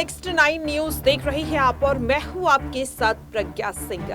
Next 9 news देख रही हैं आप और मैं हूं आपके साथ प्रज्ञा सिंह।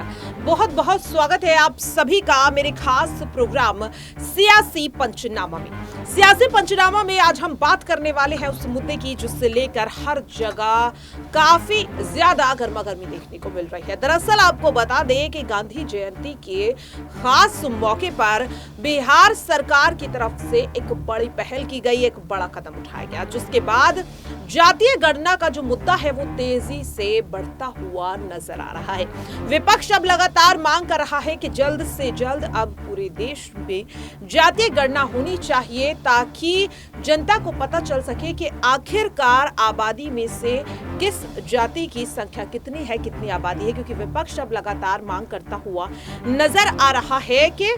बहुत बहुत स्वागत है आप सभी का मेरे खास प्रोग्राम सियासी पंचनामा में। सियासी पंचनामा में आज हम बात करने वाले हैं उस मुद्दे की जिससे लेकर हर जगह काफी ज्यादा गर्मागर्मी देखने को मिल रही है। दरअसल आपको बता दें कि गांधी जयंती के खास मौके पर बिहार सरकार की तरफ से एक बड़ी पहल की गई, एक बड़ा कदम उठाया गया, जिसके बाद जातीय गणना का जो मुद्दा है वो तेजी से बढ़ता हुआ नजर आ रहा है। विपक्ष अब लगातार मांग कर रहा है कि जल्द से जल्द अब पूरे देश में जातीय गणना होनी चाहिए ताकि जनता को पता चल सके कि आखिरकार आबादी में से किस जाति की संख्या कितनी है, कितनी आबादी है, क्योंकि विपक्ष अब लगातार मांग करता हुआ नजर आ रहा है कि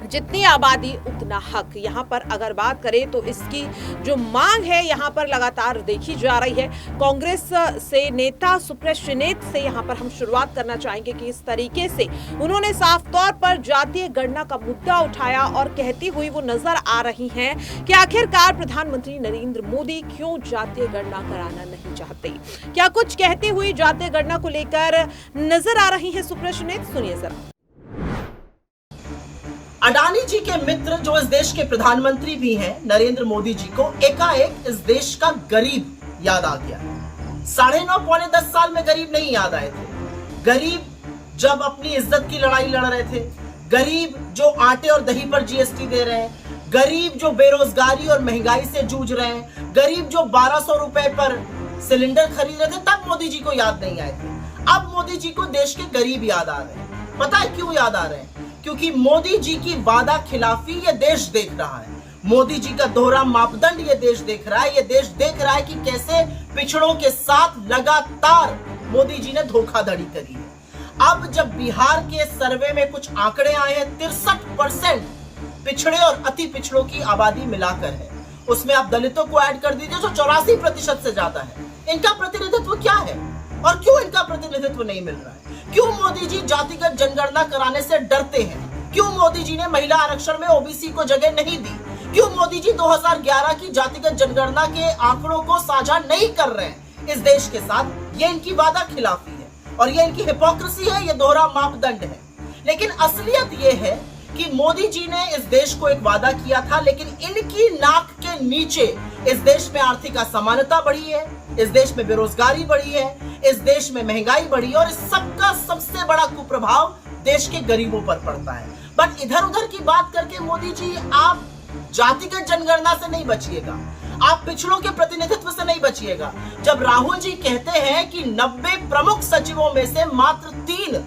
जितनी आबादी उतना हक। यहाँ पर अगर बात करें तो इसकी जो मांग है यहाँ पर लगातार देखी जा रही है। कांग्रेस से नेता सुप्रेशनेत से यहाँ पर हम शुरुआत करना चाहेंगे कि इस तरीके से उन्होंने साफ तौर पर जातीय गणना का मुद्दा उठाया और कहती हुई वो नजर आ रही हैं कि आखिरकार प्रधानमंत्री नरेंद्र मोदी क्यों जातीय गणना कराना नहीं चाहते। क्या कुछ कहती हुई जातीय गणना को लेकर नजर आ रही है सुप्रेशनेत, सुनिए जरा। अडानी जी के मित्र जो इस देश के प्रधानमंत्री भी हैं, नरेंद्र मोदी जी को एकाएक इस देश का गरीब याद आ गया। 9.5 पौने 10 साल में गरीब नहीं याद आए थे। गरीब जब अपनी इज्जत की लड़ाई लड़ रहे थे, गरीब जो आटे और दही पर जीएसटी दे रहे हैं, गरीब जो बेरोजगारी और महंगाई से जूझ रहे हैं, गरीब जो 1200 रुपए पर सिलेंडर खरीद रहे थे, तब मोदी जी को याद नहीं आए थे। अब मोदी जी को देश के गरीब याद आ रहे हैं। पता है क्यों याद आ रहे हैं? क्योंकि मोदी जी की वादा खिलाफी ये देश देख रहा है। मोदी जी का दोहरा मापदंड ये देश देख रहा है। ये देश देख रहा है कि कैसे पिछड़ों के साथ लगातार मोदी जी ने धोखाधड़ी करी है। अब जब बिहार के सर्वे में कुछ आंकड़े आए हैं, 63% पिछड़े और अति पिछड़ों की आबादी मिलाकर है। उसमें आप दलितों को ऐड कर दीजिए जो 84% से ज्यादा है। इनका प्रतिनिधित्व क्या है और क्यों इनका प्रतिनिधित्व नहीं मिल रहा है? क्यों मोदी जी जातिगत जनगणना कराने से डरते हैं? क्यों मोदी जी ने महिला आरक्षण में ओबीसी को जगह नहीं दी? क्यों मोदी जी 2011 की जातिगत जनगणना के आंकड़ों को साझा नहीं कर रहे हैं इस देश के साथ? ये इनकी वादा खिलाफी है और ये इनकी हिपोक्रेसी है, ये दोहरा मापदंड है। लेकिन असलियत ये है कि मोदी जी ने इस देश को एक वादा किया था, लेकिन इनकी नाक के नीचे इस देश में आर्थिक असमानता बढ़ी है, इस देश में बेरोजगारी बढ़ी है, इस देश में महंगाई बढ़ी और इस सबका सबसे बड़ा कुप्रभाव देश के गरीबों पर पड़ता है। बट इधर उधर की बात करके मोदी जी आप जातिगत जनगणना से नहीं बचिएगा, आप पिछड़ों के प्रतिनिधित्व से नहीं बचिएगा। जब राहुल जी कहते हैं कि 90 प्रमुख सचिवों में से मात्र 3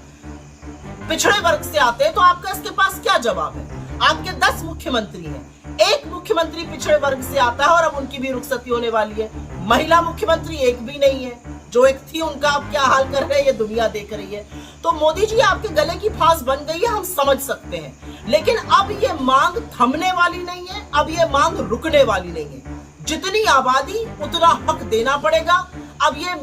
पिछड़े वर्ग से आते हैं, तो आपका इसके पास क्या जवाब है? आपके 10 मुख्यमंत्री हैं, एक मुख्यमंत्री पिछड़े वर्ग से आता है और अब उनकी भी रुखसती होने वाली है। महिला मुख्यमंत्री एक भी नहीं है, जो एक थी उनका आप क्या हाल कर रहे हैं ये दुनिया देख रही है। तो मोदी जी आपके गले की फांस बन गई है, हम समझ सकते हैं, लेकिन अब ये मांग थमने वाली नहीं है, अब ये मांग रुकने वाली नहीं है। जितनी आबादी उतना हक देना पड़ेगा। अब ये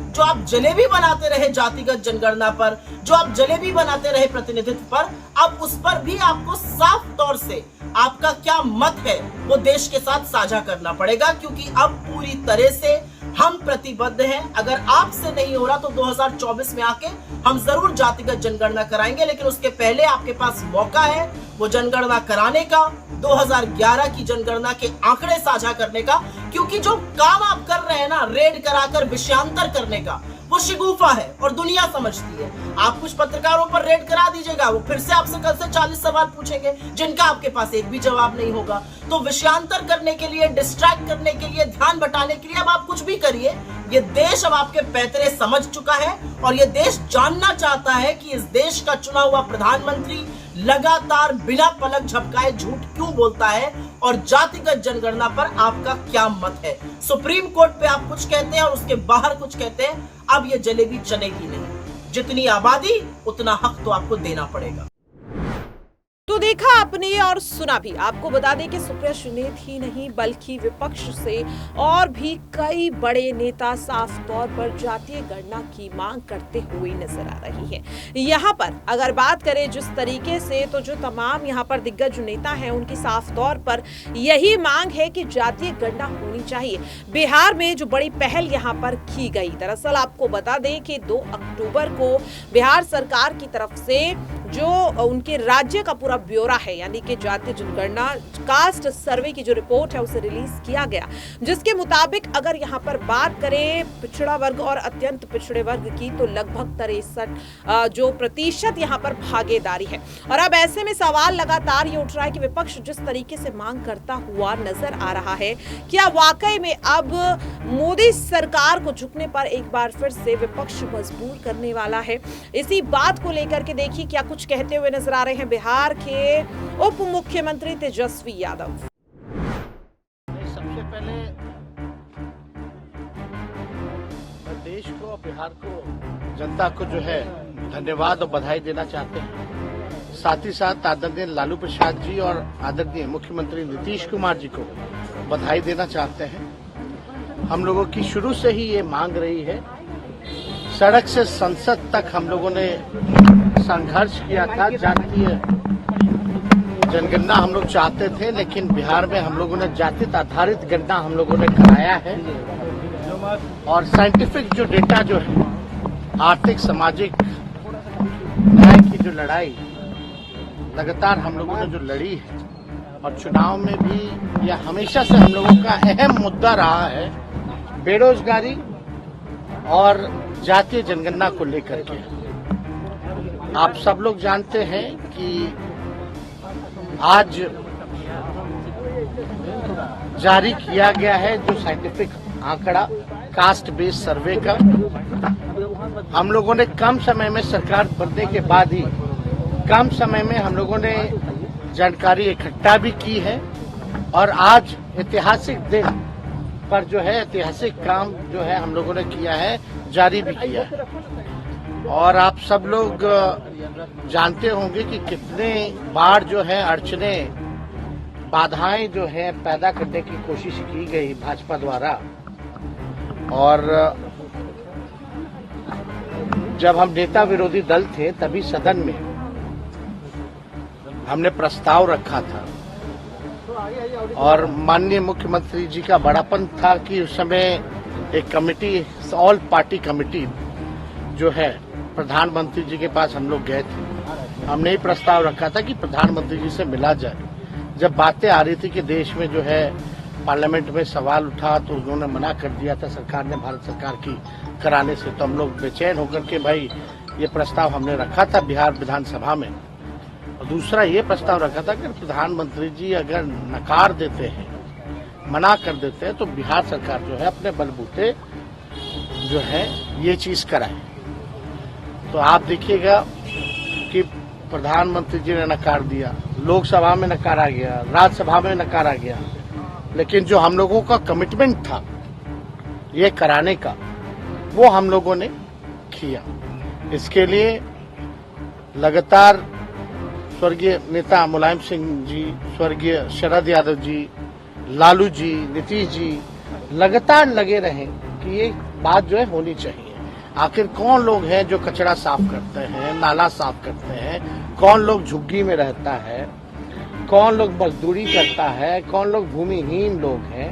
जो आप जलेबी बनाते रहे जातिगत जनगणना पर, जो आप जलेबी बनाते रहे प्रतिनिधित्व पर, अब उस पर भी आपको साफ तौर से आपका क्या मत है वो देश के साथ साझा करना पड़ेगा, क्योंकि अब पूरी तरह से हम प्रतिबद्ध हैं। अगर आपसे नहीं हो रहा तो 2024 में आके हम जरूर जातिगत जनगणना कराएंगे, लेकिन उसके पहले आपके पास मौका है वो जनगणना कराने का, 2011 की जनगणना के आंकड़े साझा करने का, क्योंकि जो काम आप कर रहे हैं ना, रेड कराकर विषयांतर करने का, वो शिगूफा है और दुनिया समझती है। आप कुछ पत्रकारों पर रेड करा दीजिएगा, वो फिर से आपसे कल से 40 सवाल पूछेंगे जिनका आपके पास एक भी जवाब नहीं होगा। तो विषयांतर करने के लिए, डिस्ट्रैक्ट करने के लिए, ध्यान बटाने के लिए अब आप कुछ भी करिए। ये देश अब आपके पैतरे समझ चुका है और ये देश जानना चाहता है कि इस देश का चुना हुआ प्रधानमंत्री लगातार बिना पलक झपकाए झूठ क्यों बोलता है और जातिगत जनगणना पर आपका क्या मत है। सुप्रीम कोर्ट पे आप कुछ कहते हैं और उसके बाहर कुछ कहते हैं। अब ये जलेबी चलेगी नहीं। जितनी आबादी उतना हक तो आपको देना पड़ेगा। तो देखा आपने और सुना भी। आपको बता दें कि सुप्रिया सुनीत ही नहीं बल्कि विपक्ष से और भी कई बड़े नेता साफ तौर पर जातीय गणना की मांग करते हुए नजर आ रही है। यहाँ पर अगर बात करें जिस तरीके से, तो जो तमाम यहाँ पर दिग्गज नेता हैं उनकी साफ तौर पर यही मांग है कि जातीय गणना होनी चाहिए। बिहार में जो बड़ी पहल यहाँ पर की गई, दरअसल आपको बता दें कि 2 अक्टूबर को बिहार सरकार की तरफ से जो उनके राज्य का पूरा ब्यौरा है, यानी कि जातीय जनगणना कास्ट सर्वे की जो रिपोर्ट है उसे रिलीज किया गया, जिसके मुताबिक अगर यहाँ पर बात करें पिछड़ा वर्ग और अत्यंत पिछड़े वर्ग की, तो लगभग 63 जो प्रतिशत यहाँ पर भागीदारी है। और अब ऐसे में सवाल लगातार ये उठ रहा है कि विपक्ष जिस तरीके से मांग करता हुआ नजर आ रहा है, क्या वाकई में अब मोदी सरकार को झुकने पर एक बार फिर से विपक्ष मजबूर करने वाला है? इसी बात को लेकर के देखिए क्या कुछ कहते हुए नजर आ रहे हैं बिहार के उप मुख्यमंत्री तेजस्वी यादव। सबसे पहले देश को, बिहार को, जनता को जो है धन्यवाद और बधाई देना चाहते हैं। साथ ही साथ आदरणीय लालू प्रसाद जी और आदरणीय मुख्यमंत्री नीतीश कुमार जी को बधाई देना चाहते हैं। हम लोगों की शुरू से ही ये मांग रही है, सड़क से संसद तक हम लोगों ने संघर्ष किया था। जातीय जनगणना हम लोग चाहते थे, लेकिन बिहार में हम लोगों ने जाति आधारित गणना हम लोगों ने कराया है। और साइंटिफिक जो डेटा जो है, आर्थिक सामाजिक न्याय की जो लड़ाई लगातार हम लोगों ने जो लड़ी है, और चुनाव में भी यह हमेशा से हम लोगों का अहम मुद्दा रहा है, बेरोजगारी और जातीय जनगणना को लेकर के। आप सब लोग जानते हैं कि आज जारी किया गया है जो साइंटिफिक आंकड़ा कास्ट बेस्ड सर्वे का, हम लोगों ने कम समय में, सरकार बनने के बाद ही कम समय में हम लोगों ने जानकारी इकट्ठा भी की है। और आज ऐतिहासिक दिन पर जो है ऐतिहासिक काम जो है हम लोगों ने किया है, जारी भी किया है। और आप सब लोग जानते होंगे कि कितने बार जो है अड़चने, बाधाएं जो है पैदा करने की कोशिश की गई भाजपा द्वारा। और जब हम नेता विरोधी दल थे तभी सदन में हमने प्रस्ताव रखा था, और माननीय मुख्यमंत्री जी का बड़ापन था कि उस समय एक कमेटी, ऑल पार्टी कमेटी जो है, प्रधानमंत्री जी के पास हम लोग गए थे। हमने ही प्रस्ताव रखा था कि प्रधानमंत्री जी से मिला जाए। जब बातें आ रही थी कि देश में जो है पार्लियामेंट में सवाल उठा, तो उन्होंने मना कर दिया था सरकार ने, भारत सरकार की कराने से। तो हम लोग बेचैन होकर के भाई ये प्रस्ताव हमने रखा था बिहार विधानसभा में। और दूसरा ये प्रस्ताव रखा था कि प्रधानमंत्री जी अगर नकार देते हैं, मना कर देते हैं, तो बिहार सरकार जो है अपने बलबूते जो है ये चीज कराए। तो आप देखिएगा कि प्रधानमंत्री जी ने नकार दिया, लोकसभा में नकारा गया, राज्यसभा में नकारा गया, लेकिन जो हम लोगों का कमिटमेंट था ये कराने का, वो हम लोगों ने किया। इसके लिए लगातार स्वर्गीय नेता मुलायम सिंह जी, स्वर्गीय शरद यादव जी, लालू जी, नीतीश जी लगातार लगे रहे कि ये बात जो है होनी चाहिए। आखिर कौन लोग हैं जो कचरा साफ करते हैं, नाला साफ करते हैं, कौन लोग झुग्गी में रहता है, कौन लोग मजदूरी करता है, कौन लोग भूमिहीन लोग हैं।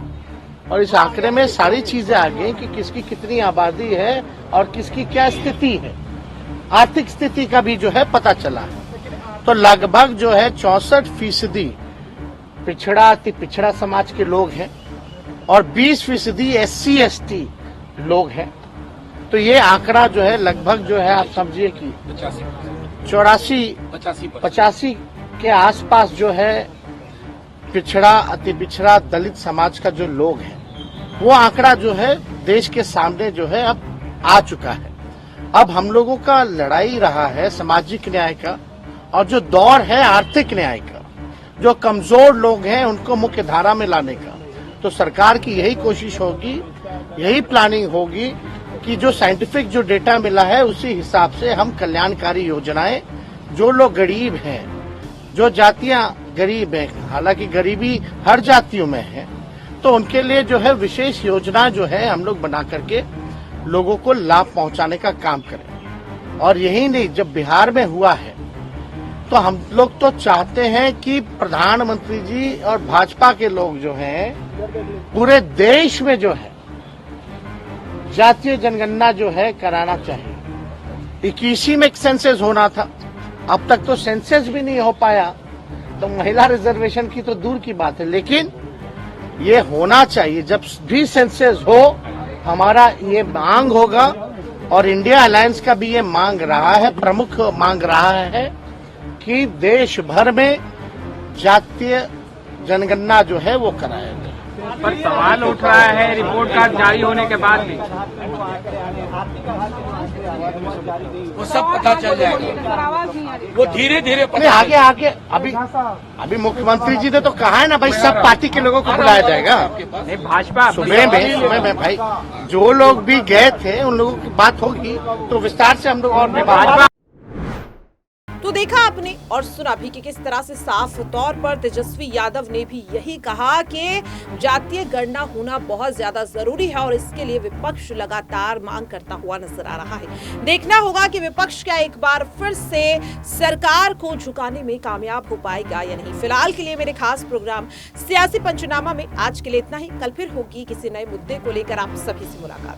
और इस आंकड़े में सारी चीजें आ गई कि किसकी कितनी आबादी है और किसकी क्या स्थिति है, आर्थिक स्थिति का भी जो है पता चला है। तो लगभग जो है 64% पिछड़ा, अति पिछड़ा समाज के लोग हैं और 20% SC/ST लोग हैं। तो ये आंकड़ा जो है लगभग जो है आप समझिए कि 85 के आसपास जो है पिछड़ा, अति पिछड़ा, दलित समाज का जो लोग हैं, वो आंकड़ा जो है देश के सामने जो है अब आ चुका है। अब हम लोगों का लड़ाई रहा है सामाजिक न्याय का, और जो दौर है आर्थिक न्याय का। जो कमजोर लोग हैं उनको मुख्य धारा में लाने का। तो सरकार की यही कोशिश होगी, यही प्लानिंग होगी कि जो साइंटिफिक जो डेटा मिला है उसी हिसाब से हम कल्याणकारी योजनाएं, जो लोग गरीब हैं, जो जातियां गरीब हैं, हालांकि गरीबी हर जातियों में है, तो उनके लिए जो है विशेष योजना जो है हम लोग बना करके लोगों को लाभ पहुंचाने का काम करें। और यही नहीं, जब बिहार में हुआ है तो हम लोग तो चाहते हैं कि प्रधानमंत्री जी और भाजपा के लोग जो हैं पूरे देश में जो है जातीय जनगणना जो है कराना चाहिए। 21 में एक सेंसस होना था, अब तक तो सेंसस भी नहीं हो पाया, तो महिला रिजर्वेशन की तो दूर की बात है, लेकिन ये होना चाहिए। जब भी सेंसस हो हमारा ये मांग होगा, और इंडिया अलायंस का भी ये मांग रहा है, प्रमुख मांग रहा है कि देश भर में जातीय जनगणना जो है वो कराया जाए। पर सवाल उठ रहा है रिपोर्ट कार्ड जारी होने के बाद भी वो सब पता चल जाएगा, वो धीरे धीरे नहीं, आगे अभी मुख्यमंत्री जी ने तो कहा है ना भाई, सब पार्टी के लोगों को बुलाया जाएगा। नहीं, भाजपा सुबह में भाई जो लोग भी गए थे उन लोगों की बात होगी तो विस्तार से हम लोग और भी भाजपा तो देखा आपने और सुना भी कि किस तरह से साफ तौर पर तेजस्वी यादव ने भी यही कहा कि जातीय गणना होना बहुत ज्यादा जरूरी है और इसके लिए विपक्ष लगातार मांग करता हुआ नजर आ रहा है। देखना होगा कि विपक्ष क्या एक बार फिर से सरकार को झुकाने में कामयाब हो पाएगा या नहीं। फिलहाल के लिए मेरे खास प्रोग्राम सियासी पंचनामा में आज के लिए इतना ही। कल फिर होगी किसी नए मुद्दे को लेकर आप सभी से मुलाकात।